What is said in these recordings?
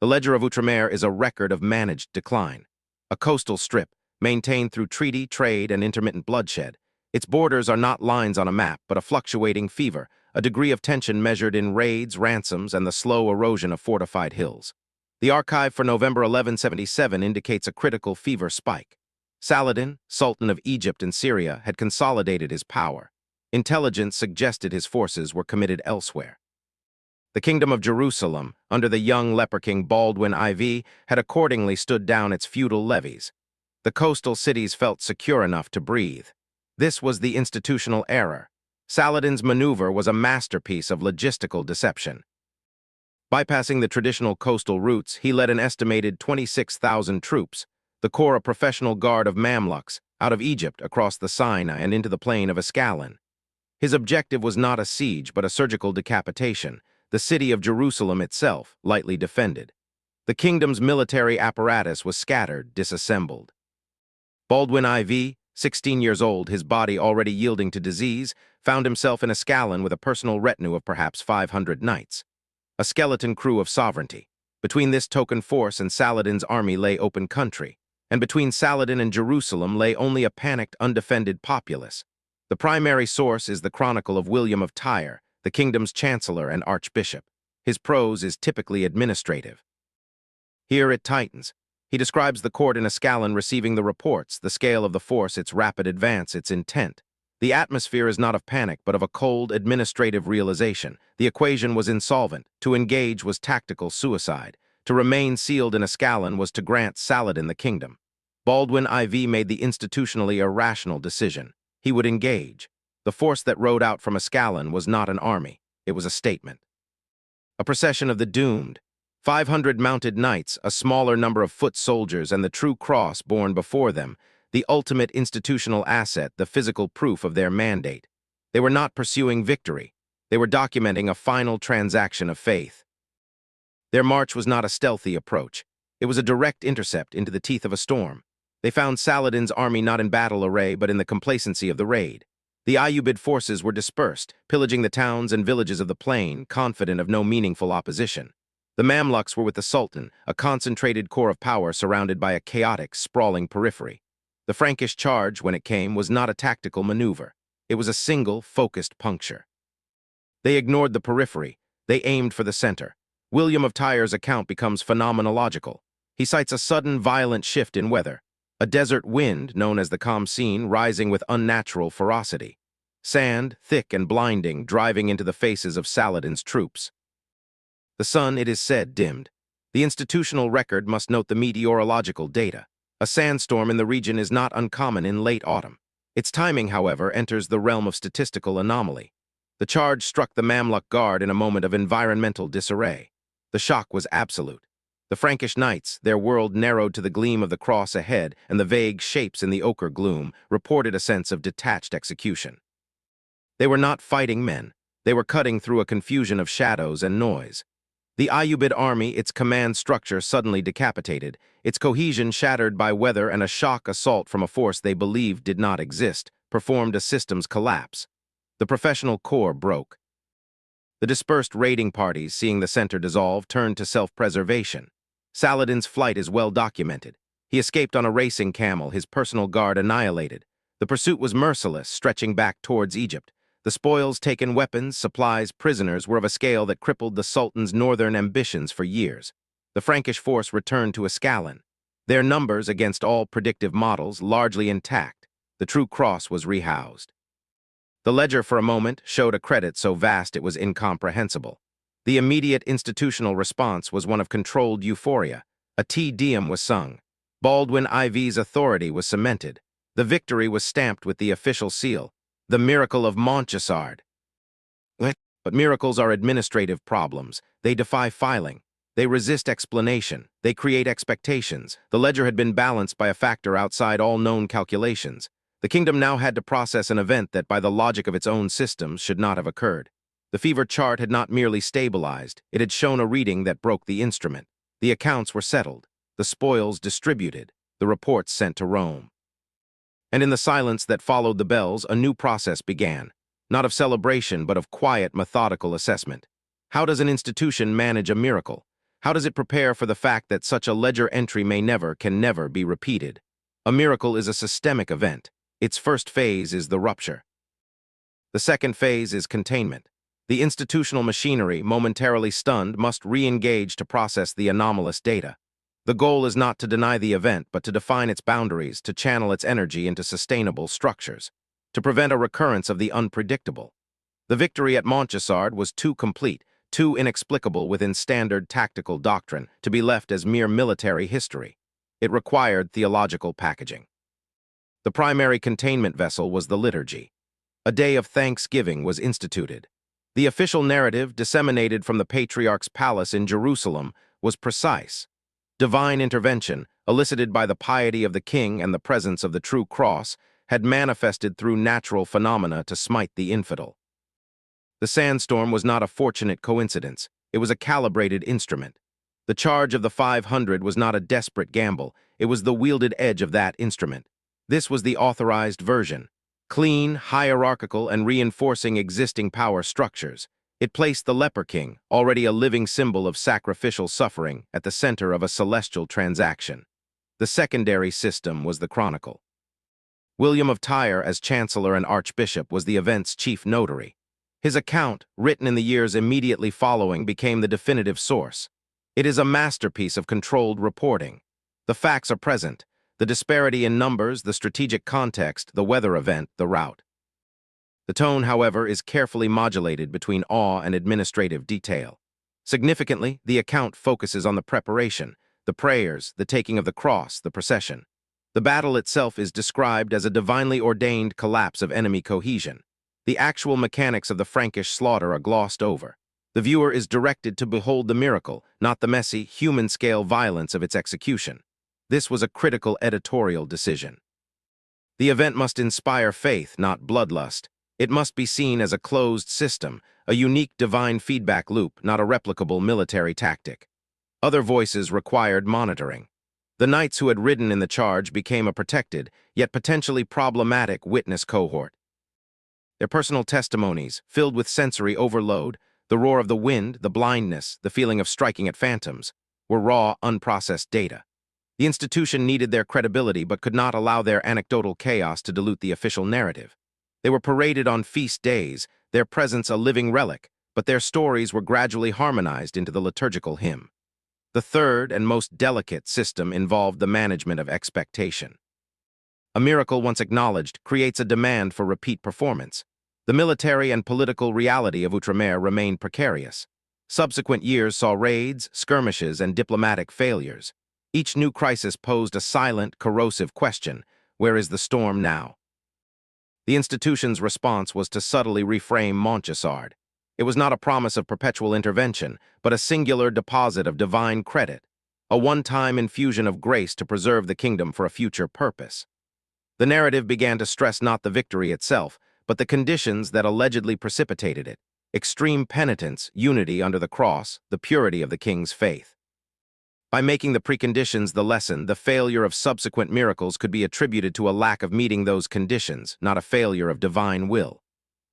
The ledger of Outremer is a record of managed decline. A coastal strip, maintained through treaty, trade, and intermittent bloodshed. Its borders are not lines on a map, but a fluctuating fever, a degree of tension measured in raids, ransoms, and the slow erosion of fortified hills. The archive for November 1177 indicates a critical fever spike. Saladin, Sultan of Egypt and Syria, had consolidated his power. Intelligence suggested his forces were committed elsewhere. The Kingdom of Jerusalem, under the young leper-king Baldwin IV, had accordingly stood down its feudal levies. The coastal cities felt secure enough to breathe. This was the institutional error. Saladin's maneuver was a masterpiece of logistical deception. Bypassing the traditional coastal routes, he led an estimated 26,000 troops, the core a professional guard of Mamluks, out of Egypt across the Sinai and into the plain of Ascalon. His objective was not a siege but a surgical decapitation, the city of Jerusalem itself lightly defended. The kingdom's military apparatus was scattered, disassembled. Baldwin IV, 16 years old, his body already yielding to disease, found himself in Ascalon with a personal retinue of perhaps 500 knights. A skeleton crew of sovereignty. Between this token force and Saladin's army lay open country, and between Saladin and Jerusalem lay only a panicked, undefended populace. The primary source is the Chronicle of William of Tyre, the kingdom's chancellor and archbishop. His prose is typically administrative. Here it tightens. He describes the court in Ascalon receiving the reports, the scale of the force, its rapid advance, its intent. The atmosphere is not of panic, but of a cold, administrative realization. The equation was insolvent. To engage was tactical suicide. To remain sealed in Ascalon was to grant Saladin the kingdom. Baldwin IV made the institutionally irrational decision. He would engage. The force that rode out from Ascalon was not an army. It was a statement. A procession of the doomed. 500 mounted knights, a smaller number of foot soldiers, and the true cross borne before them, the ultimate institutional asset, the physical proof of their mandate. They were not pursuing victory. They were documenting a final transaction of faith. Their march was not a stealthy approach. It was a direct intercept into the teeth of a storm. They found Saladin's army not in battle array, but in the complacency of the raid. The Ayyubid forces were dispersed, pillaging the towns and villages of the plain, confident of no meaningful opposition. The Mamluks were with the Sultan, a concentrated core of power surrounded by a chaotic, sprawling periphery. The Frankish charge, when it came, was not a tactical maneuver. It was a single, focused puncture. They ignored the periphery. They aimed for the center. William of Tyre's account becomes phenomenological. He cites a sudden, violent shift in weather. A desert wind, known as the Khamsin, rising with unnatural ferocity. Sand, thick and blinding, driving into the faces of Saladin's troops. The sun, it is said, dimmed. The institutional record must note the meteorological data. A sandstorm in the region is not uncommon in late autumn. Its timing, however, enters the realm of statistical anomaly. The charge struck the Mamluk guard in a moment of environmental disarray. The shock was absolute. The Frankish knights, their world narrowed to the gleam of the cross ahead and the vague shapes in the ochre gloom, reported a sense of detached execution. They were not fighting men. They were cutting through a confusion of shadows and noise. The Ayyubid army, its command structure suddenly decapitated, its cohesion shattered by weather and a shock assault from a force they believed did not exist, performed a systems collapse. The professional core broke. The dispersed raiding parties, seeing the center dissolve, turned to self-preservation. Saladin's flight is well documented. He escaped on a racing camel, his personal guard annihilated. The pursuit was merciless, stretching back towards Egypt. The spoils taken, weapons, supplies, prisoners, were of a scale that crippled the Sultan's northern ambitions for years. The Frankish force returned to Ascalon. Their numbers, against all predictive models, largely intact. The true cross was rehoused. The ledger, for a moment, showed a credit so vast it was incomprehensible. The immediate institutional response was one of controlled euphoria. A Te Deum was sung. Baldwin IV's authority was cemented. The victory was stamped with the official seal. The miracle of Montgisard. But miracles are administrative problems. They defy filing. They resist explanation. They create expectations. The ledger had been balanced by a factor outside all known calculations. The kingdom now had to process an event that, by the logic of its own systems, should not have occurred. The fever chart had not merely stabilized, it had shown a reading that broke the instrument. The accounts were settled, the spoils distributed, the reports sent to Rome. And in the silence that followed the bells, a new process began, not of celebration, but of quiet, methodical assessment. How does an institution manage a miracle? How does it prepare for the fact that such a ledger entry can never be repeated? A miracle is a systemic event. Its first phase is the rupture. The second phase is containment. The institutional machinery, momentarily stunned, must re-engage to process the anomalous data. The goal is not to deny the event, but to define its boundaries, to channel its energy into sustainable structures, to prevent a recurrence of the unpredictable. The victory at Montgisard was too complete, too inexplicable within standard tactical doctrine to be left as mere military history. It required theological packaging. The primary containment vessel was the liturgy. A day of thanksgiving was instituted. The official narrative, disseminated from the Patriarch's palace in Jerusalem, was precise. Divine intervention, elicited by the piety of the king and the presence of the true cross, had manifested through natural phenomena to smite the infidel. The sandstorm was not a fortunate coincidence. It was a calibrated instrument. The charge of the 500 was not a desperate gamble. It was the wielded edge of that instrument. This was the authorized version. Clean, hierarchical, and reinforcing existing power structures. It placed the leper-king, already a living symbol of sacrificial suffering, at the center of a celestial transaction. The secondary system was the chronicle. William of Tyre, as chancellor and archbishop, was the event's chief notary. His account, written in the years immediately following, became the definitive source. It is a masterpiece of controlled reporting. The facts are present: the disparity in numbers, the strategic context, the weather event, the route. The tone, however, is carefully modulated between awe and administrative detail. Significantly, the account focuses on the preparation, the prayers, the taking of the cross, the procession. The battle itself is described as a divinely ordained collapse of enemy cohesion. The actual mechanics of the Frankish slaughter are glossed over. The viewer is directed to behold the miracle, not the messy, human-scale violence of its execution. This was a critical editorial decision. The event must inspire faith, not bloodlust. It must be seen as a closed system, a unique divine feedback loop, not a replicable military tactic. Other voices required monitoring. The knights who had ridden in the charge became a protected, yet potentially problematic witness cohort. Their personal testimonies, filled with sensory overload, the roar of the wind, the blindness, the feeling of striking at phantoms, were raw, unprocessed data. The institution needed their credibility but could not allow their anecdotal chaos to dilute the official narrative. They were paraded on feast days, their presence a living relic, but their stories were gradually harmonized into the liturgical hymn. The third and most delicate system involved the management of expectation. A miracle, once acknowledged, creates a demand for repeat performance. The military and political reality of Outremer remained precarious. Subsequent years saw raids, skirmishes, and diplomatic failures. Each new crisis posed a silent, corrosive question: where is the storm now? The institution's response was to subtly reframe Montgisard. It was not a promise of perpetual intervention, but a singular deposit of divine credit, a one-time infusion of grace to preserve the kingdom for a future purpose. The narrative began to stress not the victory itself, but the conditions that allegedly precipitated it: extreme penitence, unity under the cross, the purity of the king's faith. By making the preconditions the lesson, the failure of subsequent miracles could be attributed to a lack of meeting those conditions, not a failure of divine will.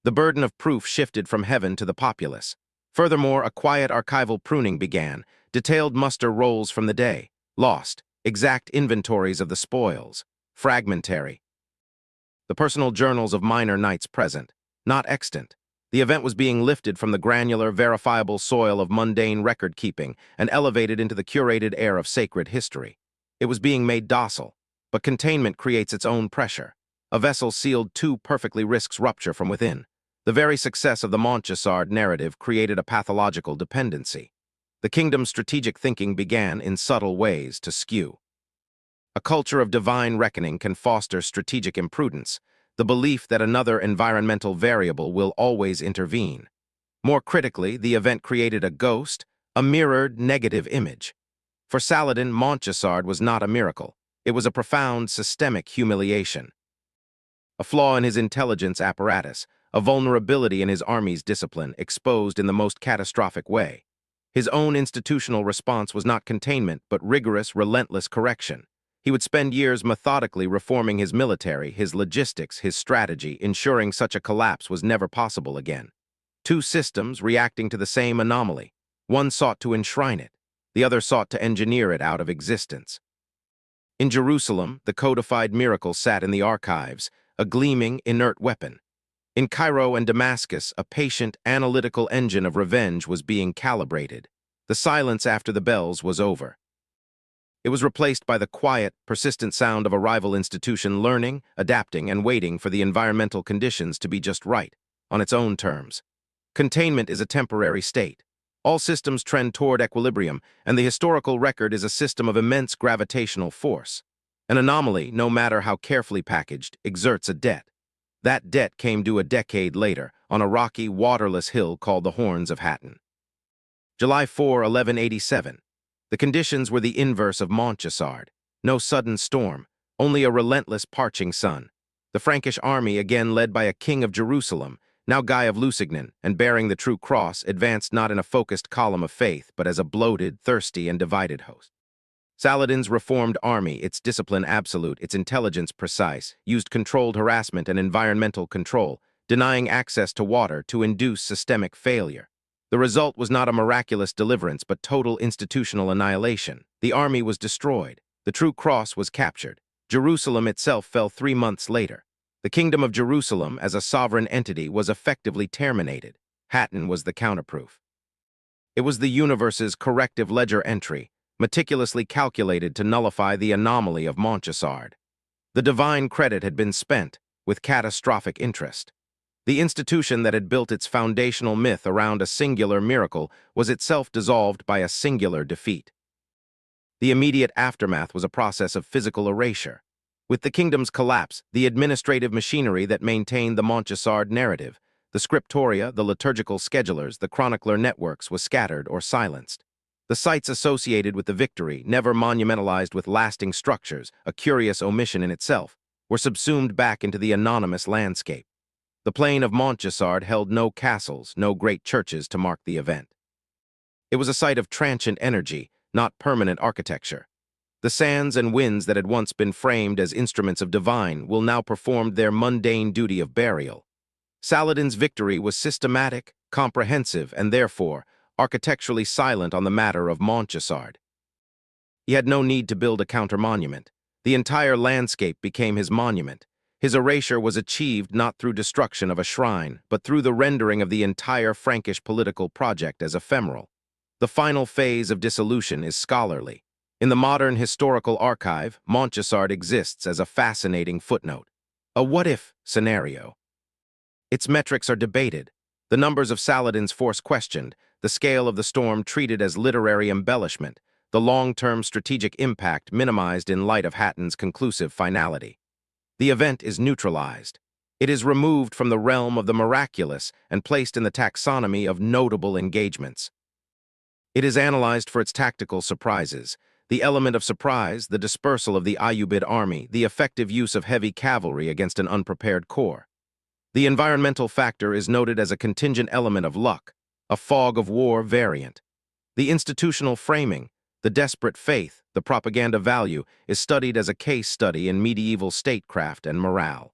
The burden of proof shifted from heaven to the populace. Furthermore, a quiet archival pruning began, detailed muster rolls from the day, lost, exact inventories of the spoils, fragmentary. The personal journals of minor knights present, not extant. The event was being lifted from the granular, verifiable soil of mundane record-keeping and elevated into the curated air of sacred history. It was being made docile, but containment creates its own pressure. A vessel sealed too perfectly risks rupture from within. The very success of the Montgisard narrative created a pathological dependency. The kingdom's strategic thinking began, in subtle ways, to skew. A culture of divine reckoning can foster strategic imprudence, the belief that another environmental variable will always intervene. More critically, the event created a ghost, a mirrored negative image. For Saladin, Montgisard was not a miracle. It was a profound systemic humiliation. A flaw in his intelligence apparatus, a vulnerability in his army's discipline, exposed in the most catastrophic way. His own institutional response was not containment, but rigorous, relentless correction. He would spend years methodically reforming his military, his logistics, his strategy, ensuring such a collapse was never possible again. Two systems reacting to the same anomaly. One sought to enshrine it. The other sought to engineer it out of existence. In Jerusalem, the codified miracle sat in the archives, a gleaming, inert weapon. In Cairo and Damascus, a patient, analytical engine of revenge was being calibrated. The silence after the bells was over. It was replaced by the quiet, persistent sound of a rival institution learning, adapting, and waiting for the environmental conditions to be just right, on its own terms. Containment is a temporary state. All systems trend toward equilibrium, and the historical record is a system of immense gravitational force. An anomaly, no matter how carefully packaged, exerts a debt. That debt came due a decade later, on a rocky, waterless hill called the Horns of Hattin. July 4, 1187. The conditions were the inverse of Montgisard. No sudden storm, only a relentless parching sun. The Frankish army, again led by a king of Jerusalem, now Guy of Lusignan, and bearing the true cross, advanced not in a focused column of faith, but as a bloated, thirsty, and divided host. Saladin's reformed army, its discipline absolute, its intelligence precise, used controlled harassment and environmental control, denying access to water to induce systemic failure. The result was not a miraculous deliverance, but total institutional annihilation. The army was destroyed. The true cross was captured. Jerusalem itself fell 3 months later. The kingdom of Jerusalem, as a sovereign entity, was effectively terminated. Hattin was the counterproof. It was the universe's corrective ledger entry, meticulously calculated to nullify the anomaly of Montgisard. The divine credit had been spent, with catastrophic interest. The institution that had built its foundational myth around a singular miracle was itself dissolved by a singular defeat. The immediate aftermath was a process of physical erasure. With the kingdom's collapse, the administrative machinery that maintained the Montgisard narrative, the scriptoria, the liturgical schedulers, the chronicler networks, was scattered or silenced. The sites associated with the victory, never monumentalized with lasting structures, a curious omission in itself, were subsumed back into the anonymous landscape. The plain of Montgisard held no castles, no great churches to mark the event. It was a site of transient energy, not permanent architecture. The sands and winds that had once been framed as instruments of divine will now perform their mundane duty of burial. Saladin's victory was systematic, comprehensive, and therefore architecturally silent on the matter of Montgisard. He had no need to build a counter-monument. The entire landscape became his monument. His erasure was achieved not through destruction of a shrine, but through the rendering of the entire Frankish political project as ephemeral. The final phase of dissolution is scholarly. In the modern historical archive, Montgisard exists as a fascinating footnote, a what-if scenario. Its metrics are debated, the numbers of Saladin's force questioned, the scale of the storm treated as literary embellishment, the long-term strategic impact minimized in light of Hattin's conclusive finality. The event is neutralized. It is removed from the realm of the miraculous and placed in the taxonomy of notable engagements. It is analyzed for its tactical surprises, the element of surprise, the dispersal of the Ayyubid army, the effective use of heavy cavalry against an unprepared corps. The environmental factor is noted as a contingent element of luck, a fog of war variant. The institutional framing, the desperate faith, the propaganda value, is studied as a case study in medieval statecraft and morale.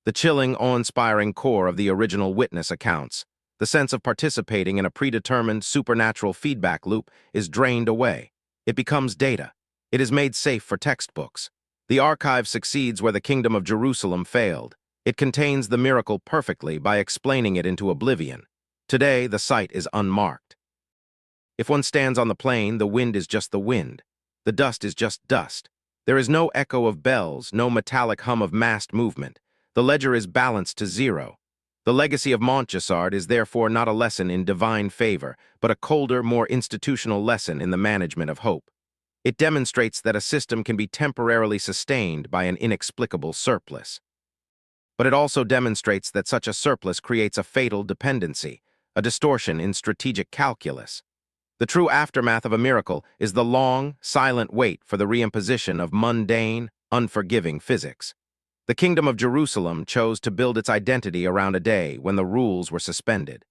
The chilling, awe-inspiring core of the original witness accounts, the sense of participating in a predetermined supernatural feedback loop, is drained away. It becomes data. It is made safe for textbooks. The archive succeeds where the kingdom of Jerusalem failed. It contains the miracle perfectly by explaining it into oblivion. Today, the site is unmarked. If one stands on the plain, the wind is just the wind. The dust is just dust. There is no echo of bells, no metallic hum of massed movement. The ledger is balanced to zero. The legacy of Montgisard is therefore not a lesson in divine favor, but a colder, more institutional lesson in the management of hope. It demonstrates that a system can be temporarily sustained by an inexplicable surplus. But it also demonstrates that such a surplus creates a fatal dependency, a distortion in strategic calculus. The true aftermath of a miracle is the long, silent wait for the reimposition of mundane, unforgiving physics. The kingdom of Jerusalem chose to build its identity around a day when the rules were suspended.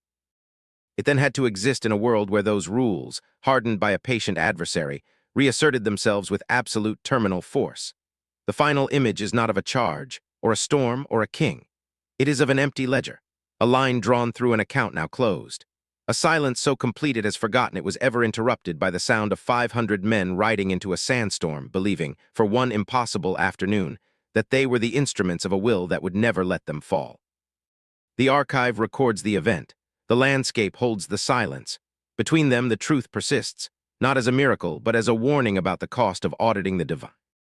It then had to exist in a world where those rules, hardened by a patient adversary, reasserted themselves with absolute terminal force. The final image is not of a charge, or a storm, or a king. It is of an empty ledger, a line drawn through an account now closed. A silence so complete it has forgotten it was ever interrupted by the sound of 500 men riding into a sandstorm, believing, for one impossible afternoon, that they were the instruments of a will that would never let them fall. The archive records the event. The landscape holds the silence. Between them, the truth persists, not as a miracle, but as a warning about the cost of auditing the divine.